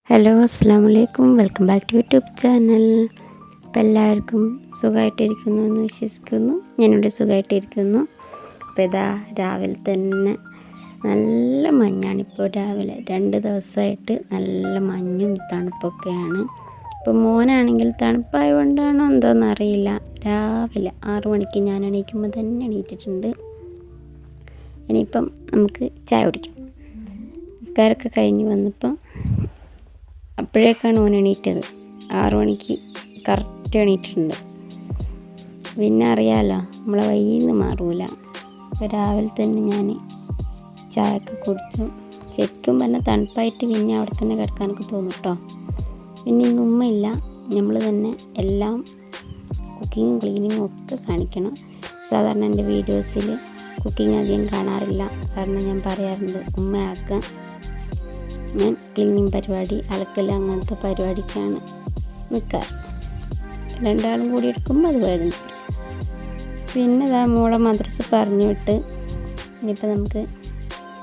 Hello അസ്സാം വലൈക്കും, welcome back to YouTube channel. അപ്പോൾ എല്ലാവർക്കും സുഖമായിട്ടിരിക്കുന്നു എന്ന് വിശ്വസിക്കുന്നു. ഞാനിവിടെ സുഖമായിട്ടിരിക്കുന്നു. അപ്പോൾ ഇതാ രാവിലെ തന്നെ നല്ല മഞ്ഞാണിപ്പോൾ. രാവിലെ 2 ദിവസമായിട്ട് നല്ല മഞ്ഞും തണുപ്പൊക്കെയാണ്. ഇപ്പോൾ മോനാണെങ്കിൽ തണുപ്പായതുകൊണ്ടാണോ എന്തോന്നറിയില്ല, രാവിലെ 6 മണിക്ക് ഞാൻ എണീക്കുമ്പോൾ തന്നെ എണീറ്റിട്ടുണ്ട്. ഇനിയിപ്പം നമുക്ക് ചായ കുടിക്കാം. നിസ്കാരമൊക്കെ കഴിഞ്ഞ് വന്നപ്പോൾ അപ്പോഴേക്കാണ് ഓൻ എണീറ്റത്. 6 മണിക്ക് കറക്റ്റ് എണീറ്റിട്ടുണ്ട്. പിന്നെ അറിയാമല്ലോ, നമ്മളെ വയ്യിൽ നിന്ന് മാറൂല. അപ്പോൾ രാവിലെ തന്നെ ഞാൻ ചായയൊക്കെ കുടിച്ചു. ശരിക്കും പറഞ്ഞാൽ തണുപ്പായിട്ട് പിന്നെ അവിടെ തന്നെ കിടക്കാനൊക്കെ തോന്നും കേട്ടോ. പിന്നെ ഇന്ന് ഉമ്മയില്ല, നമ്മൾ തന്നെ എല്ലാം കുക്കിങ്ങും ക്ലീനിങ്ങും ഒക്കെ കാണിക്കണം. സാധാരണ എൻ്റെ വീഡിയോസിൽ കുക്കിംഗ് അധികം കാണാറില്ല, കാരണം ഞാൻ പറയാറുണ്ട് ഉമ്മയാക്കാൻ. ഞാൻ ക്ലീനിങ് പരിപാടി, അലക്കൽ അങ്ങനത്തെ പരിപാടിക്കാണ് നിൽക്കാറ്. രണ്ടാളും കൂടി എടുക്കുമ്പോൾ അത് വരുന്നു. പിന്നെ ഇതാ മോളെ മദ്രസ പറഞ്ഞു വിട്ട് ഇനിയിപ്പോൾ നമുക്ക്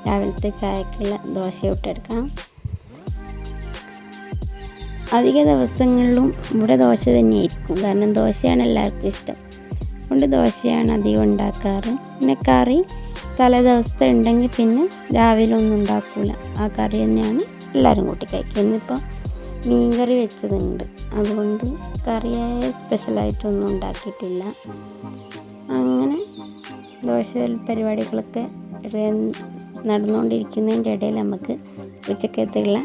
രാവിലത്തെ ചായക്കുള്ള ദോശ ഇട്ടെടുക്കാം. അധിക ദിവസങ്ങളിലും ഇവിടെ ദോശ തന്നെയായിരിക്കും, കാരണം ദോശയാണ് എല്ലാവർക്കും ഇഷ്ടം. അതുകൊണ്ട് ദോശയാണ് അധികം ഉണ്ടാക്കാറ്. പിന്നെ കറി തലേ ദിവസത്തെ ഉണ്ടെങ്കിൽ പിന്നെ രാവിലെ ഒന്നും ഉണ്ടാക്കില്ല, ആ കറി തന്നെയാണ് എല്ലാവരും കൂട്ടി കഴിക്കുക. ഇന്നിപ്പോൾ മീൻ കറി വെച്ചതുണ്ട്, അതുകൊണ്ട് കറിയായ സ്പെഷ്യലായിട്ടൊന്നും ഉണ്ടാക്കിയിട്ടില്ല. അങ്ങനെ ദോശ പരിപാടികളൊക്കെ നടന്നുകൊണ്ടിരിക്കുന്നതിൻ്റെ ഇടയിൽ നമുക്ക് ഉച്ചക്കത്തുള്ള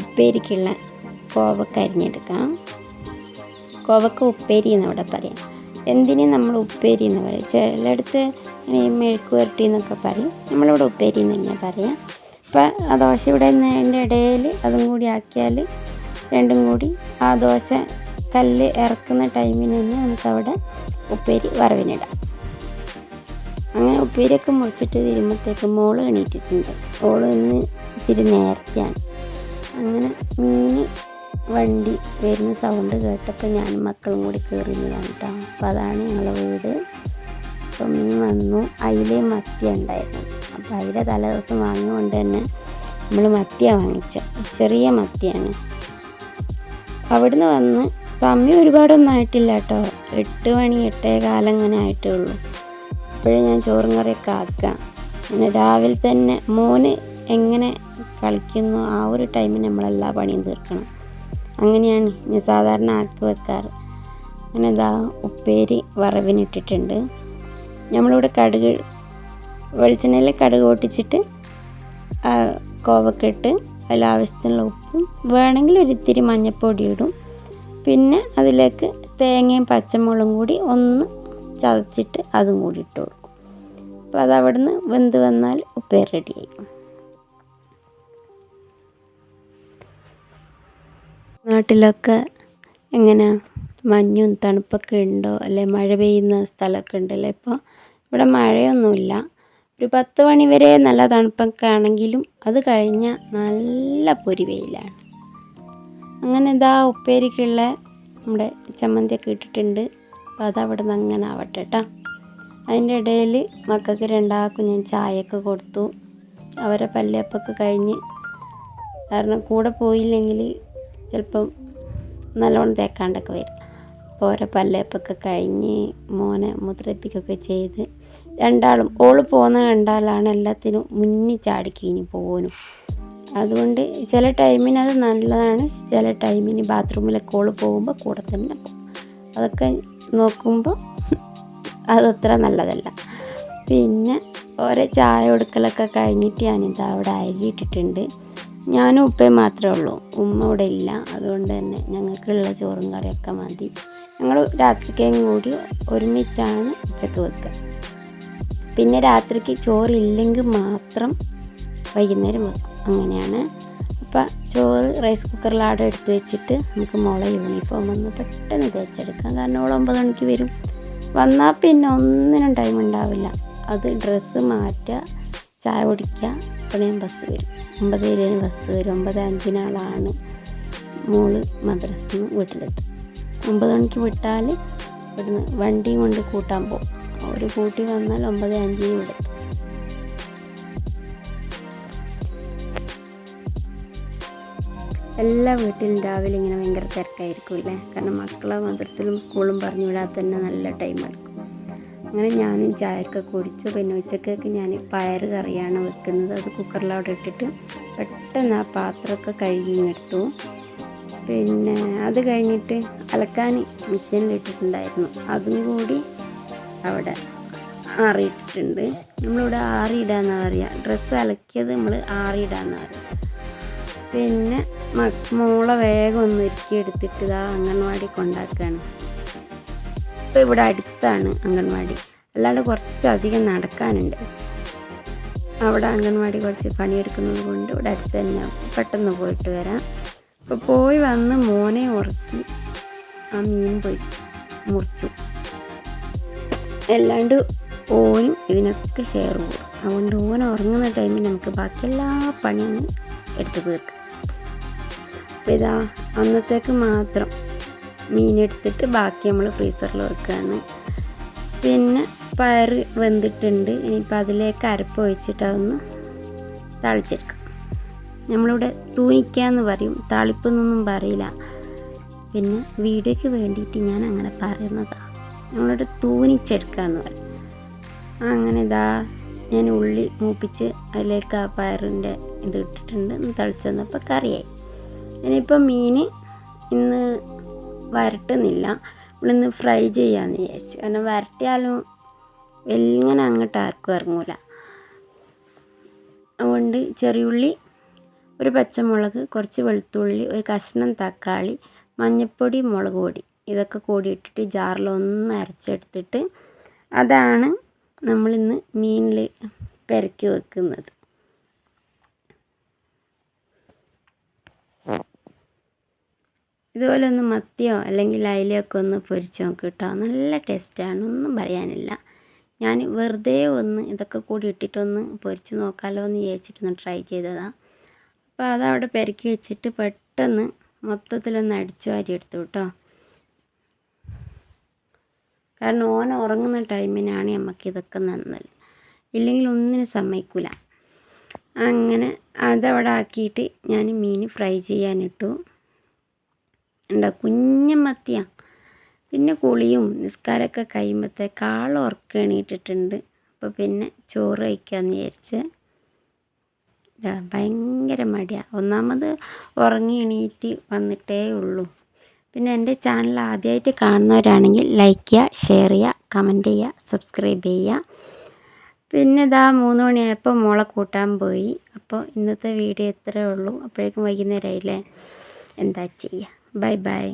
ഉപ്പേരിക്കുള്ള കോവക്ക അരിഞ്ഞെടുക്കാം. കോവക്ക ഉപ്പേരി എന്നവിടെ പറയാം. എന്തിനും നമ്മൾ ഉപ്പേരി എന്ന് പറയും. ചിലയിടത്ത് മെഴുക്ക് പുരട്ടി എന്നൊക്കെ പറയും, നമ്മളിവിടെ ഉപ്പേരി എന്ന് തന്നെയാണ് പറയാം. അപ്പോൾ ആ ദോശ ഇവിടെ അതിൻ്റെ ഇടയിൽ അതും കൂടി ആക്കിയാൽ രണ്ടും കൂടി ആ ദോശ കല്ല് ഇറക്കുന്ന ടൈമിന് തന്നെ നമുക്കവിടെ ഉപ്പേരി വറവിനിടാം. അങ്ങനെ ഉപ്പേരിയൊക്കെ മുറിച്ചിട്ട് തിരുമ്പോഴത്തേക്ക് മോള് എണീറ്റിട്ടുണ്ട്. മോള് ഇന്ന് ഇത്തിരി നേരത്തെയാണ്. അങ്ങനെ മീൻ വണ്ടി വരുന്ന സൗണ്ട് കേട്ടപ്പോൾ ഞാനും മക്കളും കൂടി കയറിയതാണ് കേട്ടോ. അപ്പോൾ അതാണ് ഞങ്ങളുടെ വീട്. അപ്പോൾ മീൻ വന്നു. അയിലയും മത്തി ഉണ്ടായിരുന്നു. അപ്പോൾ അയില തലേ ദിവസം വാങ്ങിക്കൊണ്ട് തന്നെ നമ്മൾ മത്തിയാണ് വാങ്ങിച്ചത്, ചെറിയ മത്തിയാണ്. അവിടുന്ന് വന്ന് സമയം ഒരുപാടൊന്നും ആയിട്ടില്ല കേട്ടോ, 8 മണി 8:15 അങ്ങനെ ആയിട്ടേ ഉള്ളൂ. അപ്പോഴേ ഞാൻ ചോറും കറിയൊക്കെ ആക്കാം. പിന്നെ രാവിലെ തന്നെ മോന് എങ്ങനെ കളിക്കുന്നു ആ ഒരു ടൈമിന് നമ്മളെല്ലാ പണിയും തീർക്കണം. അങ്ങനെയാണ് ഞാൻ സാധാരണ ആക്കി വെക്കാറ്. അങ്ങനെ ഇതാ ഉപ്പേരി വറവിനിട്ടിട്ടുണ്ട്. നമ്മളിവിടെ വെളിച്ചെണ്ണയിൽ കടുക് പൊട്ടിച്ചിട്ട് കോവക്ക ഇട്ട് അതിൽ ആവശ്യത്തിനുള്ള ഉപ്പും വേണമെങ്കിൽ ഒരിത്തിരി മഞ്ഞൾപ്പൊടി ഇടും. പിന്നെ അതിലേക്ക് തേങ്ങയും പച്ചമുളകും കൂടി ഒന്ന് ചതച്ചിട്ട് അതും കൂടി ഇട്ട് കൊടുക്കും. അപ്പോൾ അത് അവിടുന്ന് വെന്ത് വന്നാൽ ഉപ്പേരി റെഡിയായി. നാട്ടിലൊക്കെ എങ്ങനെ മഞ്ഞും തണുപ്പൊക്കെ ഉണ്ടോ, അല്ലെ മഴ പെയ്യുന്ന സ്ഥലമൊക്കെ ഉണ്ടല്ലോ? ഇപ്പോൾ ഇവിടെ മഴയൊന്നുമില്ല. ഒരു 10 മണി വരെ നല്ല തണുപ്പൊക്കെ ആണെങ്കിലും അത് കഴിഞ്ഞാൽ നല്ല പൊരി വെയിലാണ്. അങ്ങനെ ഇതാ ഉപ്പേരിക്കുള്ള നമ്മുടെ ചമ്മന്തിയൊക്കെ ഇട്ടിട്ടുണ്ട്. അപ്പോൾ അതവിടെ നിന്ന് അങ്ങനെ ആവട്ടെ കേട്ടോ. അതിൻ്റെ ഇടയിൽ മക്കൾക്ക് രണ്ടാൾക്കും ഞാൻ ചായയൊക്കെ കൊടുത്തു. അവരെ പല്ലേപ്പൊക്കെ കഴിഞ്ഞ്, കാരണം കൂടെ പോയില്ലെങ്കിൽ ചിലപ്പം നല്ലോണം തേക്കാണ്ടൊക്കെ വരും. അപ്പോൾ ഓരോ പല്ലേപ്പൊക്കെ കഴിഞ്ഞ് മോനെ മുദ്രപ്പിക്കൊക്കെ ചെയ്ത് രണ്ടാളും, ഓള് പോകുന്ന രണ്ടാളാണ് എല്ലാത്തിനും മുന്നിൽ ചാടിക്കിനി പോകാനും. അതുകൊണ്ട് ചില ടൈമിന് അത് നല്ലതാണ്, ചില ടൈമിന് ബാത്റൂമിലൊക്കെ ഓള് പോകുമ്പോൾ കൂടെ തന്നെ പോകും. അതൊക്കെ നോക്കുമ്പോൾ അതത്ര നല്ലതല്ല. പിന്നെ ഓരോ ചായ കൊടുക്കലൊക്കെ കഴിഞ്ഞിട്ട് ഞാനിതാ അവിടെ അരിയിട്ടിട്ടുണ്ട്. ഞാനും ഉപ്പയും മാത്രമേ ഉള്ളൂ, ഉമ്മ ഇവിടെ ഇല്ല. അതുകൊണ്ട് തന്നെ ഞങ്ങൾക്കുള്ള ചോറും കറിയൊക്കെ മതി. ഞങ്ങൾ രാത്രിക്കും കൂടി ഒരുമിച്ചാണ് ഉച്ചക്ക് വെക്കുക. പിന്നെ രാത്രിക്ക് ചോറില്ലെങ്കിൽ മാത്രം വൈകുന്നേരം വെക്കും, അങ്ങനെയാണ്. അപ്പം ചോറ് റൈസ് കുക്കറിൽ ആടെ എടുത്ത് വെച്ചിട്ട് നമുക്ക് മോളെ യൂണിഫോം ഒന്ന് പെട്ടെന്ന് തേച്ചെടുക്കാം. കാരണം ഓൾ 9 മണിക്ക് വരും. വന്നാൽ പിന്നെ ഒന്നിനും ടൈം ഉണ്ടാവില്ല. അത് ഡ്രസ്സ് മാറ്റുക, ചായ കുടിക്കുക, അപ്പോഴേയും ബസ് വരും. 9:20 ബസ് വരും. 9:05 മോള് മദ്രസയിൽ നിന്ന് വീട്ടിലെത്തും. 9 മണിക്ക് വിട്ടാൽ ഇവിടുന്ന് വണ്ടിയും കൊണ്ട് കൂട്ടാൻ പോകും. ഒരു കൂട്ടി വന്നാൽ 9:05 വിടും. എല്ലാ വീട്ടിലും രാവിലെ ഇങ്ങനെ ഭയങ്കര തിരക്കായിരിക്കും അല്ലേ, കാരണം മക്കളെ മദ്രസയിലും സ്കൂളും പറഞ്ഞു വിടാൻ തന്നെ നല്ല ടൈം എടുക്കും. അങ്ങനെ ഞാനും ചായയൊക്കെ കുടിച്ചു. പിന്നെ ഉച്ചക്കേക്ക് ഞാൻ പയർ കറിയാണ് വെക്കുന്നത്. അത് കുക്കറിലവിടെ ഇട്ടിട്ട് പെട്ടെന്ന് ആ പാത്രമൊക്കെ കഴുകിയെടുത്തു. പിന്നെ അത് കഴിഞ്ഞിട്ട് അലക്കാൻ മെഷീനിലിട്ടിട്ടുണ്ടായിരുന്നു, അതും കൂടി അവിടെ ആറിയിട്ടിട്ടുണ്ട്. നമ്മളിവിടെ ആറിയിടാന്നാണ് പറയുക, ഡ്രസ്സ് അലക്കിയത് നമ്മൾ ആറിയിടാന്നാണ് പറയുക. പിന്നെ മോളെ വേഗം ഒന്ന് ഒരുക്കി എടുത്തിട്ട് ഇതാ അംഗൻവാടി കൊണ്ടാക്കുകയാണ്. ഇപ്പോൾ ഇവിടെ അടുത്താണ് അംഗൻവാടി, അല്ലാണ്ട് കുറച്ചധികം നടക്കാനുണ്ട്. അവിടെ അംഗൻവാടി കുറച്ച് പണിയെടുക്കുന്നത് കൊണ്ട് ഇവിടെ അടുത്ത് തന്നെ, പെട്ടെന്ന് പോയിട്ട് വരാം. അപ്പോൾ പോയി വന്ന് മോനെ ഉറക്കി ആ മീൻ പോയി മുറിച്ചു. അല്ലാണ്ട് ഓനും ഇതിനൊക്കെ ഷെയർ പോകും. അതുകൊണ്ട് ഓൻ ഉറങ്ങുന്ന ടൈമിൽ നമുക്ക് ബാക്കി എല്ലാ പണിയും എടുത്ത് തീർക്കാം. അപ്പോൾ ഇതാ അന്നത്തേക്ക് മാത്രം മീനെടുത്തിട്ട് ബാക്കി നമ്മൾ ഫ്രീസറിൽ വെക്കുകയാണ്. പിന്നെ പയർ വെന്തിട്ടുണ്ട്. ഇനിയിപ്പോൾ അതിലേക്ക് അരപ്പ് ഒഴിച്ചിട്ട് അതൊന്ന് തളിച്ചെടുക്കാം. നമ്മളിവിടെ തൂനിക്കാന്ന് പറയും, താളിപ്പെന്നൊന്നും പറയില്ല. പിന്നെ വീഡിയോയ്ക്ക് വേണ്ടിയിട്ട് ഞാൻ അങ്ങനെ പറയുന്നതാണ്. നമ്മളിവിടെ തൂനിച്ചെടുക്കാമെന്ന് പറയും. അങ്ങനെ ഇതാ ഞാൻ ഉള്ളി മൂപ്പിച്ച് അതിലേക്ക് ആ പയറിൻ്റെ ഇത് ഇട്ടിട്ടുണ്ട്, തളിച്ച് തന്നപ്പോൾ കറിയായി. ഇനിയിപ്പോൾ മീൻ ഇന്ന് വരട്ടുന്നില്ല, നമ്മളിന്ന് ഫ്രൈ ചെയ്യാമെന്ന് വിചാരിച്ചു. കാരണം വരട്ടിയാലും എങ്ങനെ അങ്ങോട്ട് ആർക്കും ഇറങ്ങൂല. അതുകൊണ്ട് ചെറിയുള്ളി, ഒരു പച്ചമുളക്, കുറച്ച് വെളുത്തുള്ളി, ഒരു കഷ്ണം തക്കാളി, മഞ്ഞൾപ്പൊടി, മുളക് പൊടി, ഇതൊക്കെ കൂടി ഇട്ടിട്ട് ജാറിലൊന്ന് അരച്ചെടുത്തിട്ട് അതാണ് നമ്മളിന്ന് മീനിൽ പെരക്കി വെക്കുന്നത്. ഇതുപോലെ ഒന്ന് മത്തിയോ അല്ലെങ്കിൽ അയിലയൊക്കെ ഒന്ന് പൊരിച്ച് നോക്കി കേട്ടോ, നല്ല ടേസ്റ്റാണ്, ഒന്നും പറയാനില്ല. ഞാൻ വെറുതെ ഒന്ന് ഇതൊക്കെ കൂടി ഇട്ടിട്ടൊന്ന് പൊരിച്ച് നോക്കാമല്ലോ എന്ന് വിചാരിച്ചിട്ടൊന്ന് ട്രൈ ചെയ്തതാണ്. അപ്പോൾ അതവിടെ പെരക്കി വെച്ചിട്ട് പെട്ടെന്ന് മൊത്തത്തിലൊന്ന് അടിച്ചു വാരി എടുത്തു കേട്ടോ. കാരണം ഓൻ ഉറങ്ങുന്ന ടൈമിനാണ് നമുക്കിതൊക്കെ നന്നത്, ഇല്ലെങ്കിൽ ഒന്നിനും സമ്മതിക്കില്ല. അങ്ങനെ അതവിടെ ആക്കിയിട്ട് ഞാൻ മീൻ ഫ്രൈ ചെയ്യാനിട്ടു. ഉണ്ടോ കുഞ്ഞൻ മത്തിയാണ്. പിന്നെ കുളിയും നിസ്കാരമൊക്കെ കഴിയുമ്പോഴത്തേക്കാളും ഉറക്കം എണീറ്റിട്ടുണ്ട്. അപ്പോൾ പിന്നെ ചോറ് കഴിക്കാമെന്ന് വിചാരിച്ച്. ഭയങ്കര മടിയാണ്, ഒന്നാമത് ഉറങ്ങി എണീറ്റ് വന്നിട്ടേ ഉള്ളൂ. പിന്നെ എൻ്റെ ചാനൽ ആദ്യമായിട്ട് കാണുന്നവരാണെങ്കിൽ ലൈക്ക് ചെയ്യുക, ഷെയർ ചെയ്യുക, കമൻറ്റ് ചെയ്യുക, സബ്സ്ക്രൈബ് ചെയ്യുക. പിന്നെ ഇതാ 3 മണിയായപ്പോൾ മോളെ കൂട്ടാൻ പോയി. അപ്പോൾ ഇന്നത്തെ വീഡിയോ ഇത്രയേ ഉള്ളൂ. അപ്പോഴേക്കും വൈകുന്നേരമായില്ലേ, എന്താ ചെയ്യുക. Bye bye.